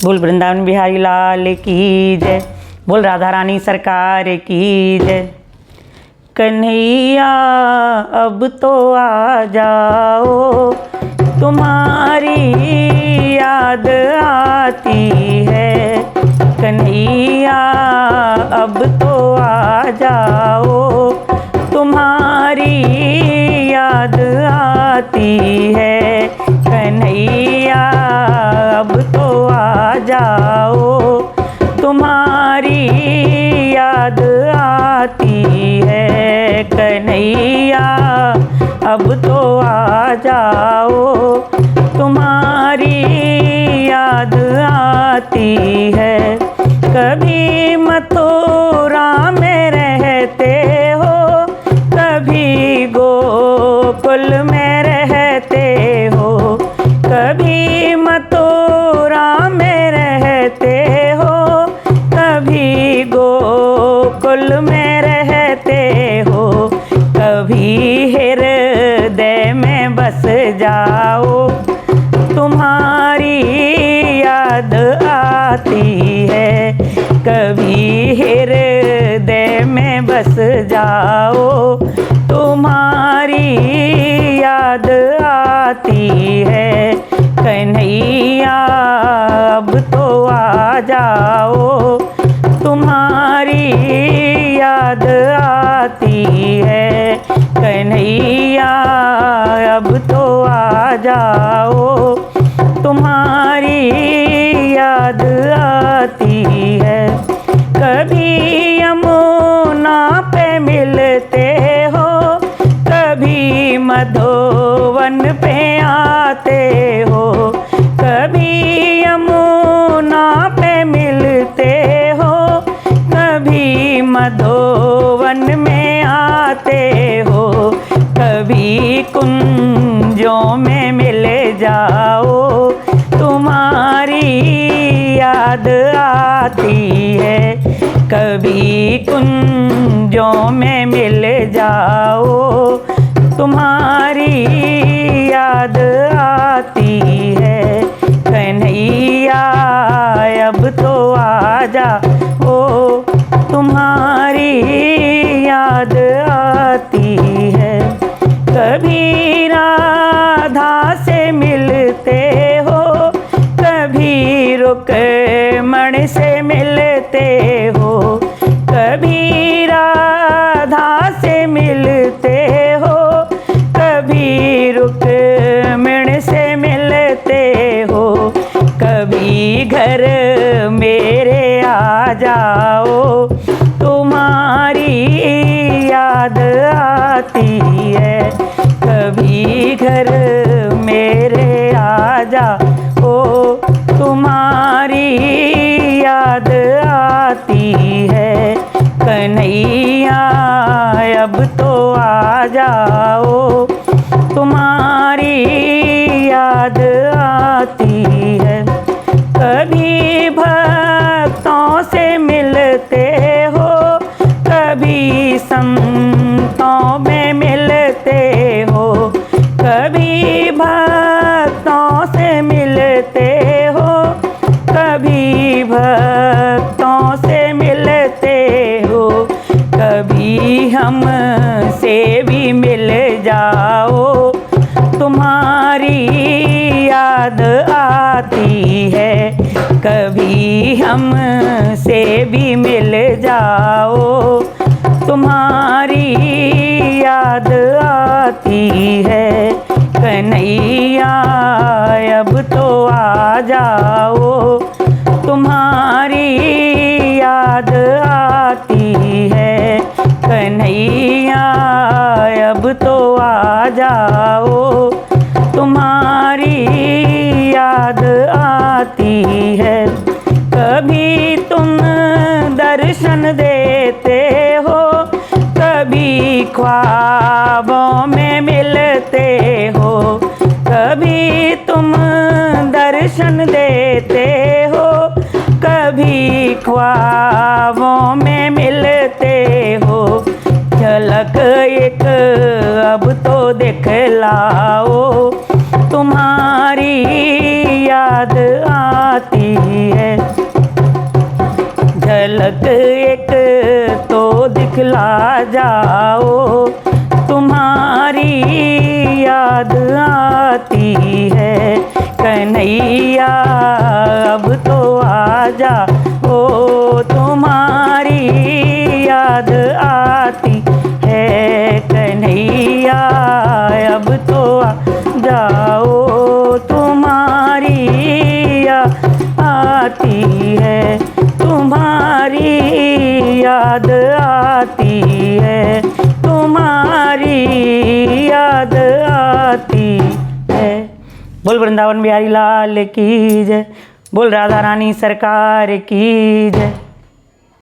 बोल वृंदावन बिहारी लाल की जय। बोल राधा रानी सरकार की जय। कन्हैया अब तो आ जाओ, तुम्हारी याद आती है। कन्हैया अब तो आ जाओ, तुम्हारी याद आती है। कन्हैया अब तो आ जाओ, तुम्हारी याद आती है। कन्हैया अब तो आ जाओ, तुम्हारी याद आती है। कभी मथुरा में रहते हो, कभी गोकुल में रहते हो। कभी मथुरा में रहते हो, कभी गोकुल में रहते हो। कभी हृदय में बस जाओ, तुम्हारी याद आती है। कभी हृदय में बस जाओ, तुम्हारी याद आती है। कन्हैया अब तो आ जाओ, तुम्हारी याद आती है। कन्हैया अब तो आ जाओ, तुम्हारी याद आती है। कभी यमुना पे मिलते हो, कभी मधुवन पे आते हो। कभी यमुना पे मिलते हो, कभी मधुवन में आते हो। कभी कुंजों में मिल जाओ, तुम्हारी याद आती है। कभी कुंजों में मिल जाओ, तुम्हारी याद आती है। कन्हैया अब तो आ जाओ, तुम्हारी याद आती है। कभी राधा से मिलते हो, कभी रुक्मणी से मिलते हो। कभी राधा से मिलते हो, कभी रुक्मणी से मिलते हो। कभी घर मेरे आ जाओ, तुम्हारी याद आती है। कभी घर मेरे आ जाओ, तुम्हारी याद आती है। कन्हैया अब तो आ जाओ, तुम्हारी याद आती है। कभी भक्तों से मिलते हो, कभी संतों में मिलते हो। कभी भक्तों से मिलते हो, कभी भक्तों से मिलते हो। कभी हम से भी मिल जाओ, तुम्हारी याद आती है। कभी हम से भी मिल जाओ, तुम्हारी याद आती है। कन्हैया अब तो आ जाओ, तुम्हारी याद आती है। कन्हैया अब तो आ जाओ, तुम्हारी याद आती है। कभी तुम दर्शन देते हो, कभी ख्वाबों में मिलते हो। कभी तुम दर्शन देते हो, कभी ख्वाबों में मिलते हो। झलक एक अब तो दिखलाओ, तुम्हारी याद याद आती है। झलक एक तो दिखला जाओ, तुम्हारी याद आती है। कन्हैया अब तो आजा, ओ तुम्हारी याद आती है। कन्हैया अब तो आ जाओ, तुम्हारी याद आती है। तुम्हारी याद आती है, तुम्हारी याद आती है। बोल वृंदावन बिहारी लाल की जय, बोल राधा रानी सरकार की जय।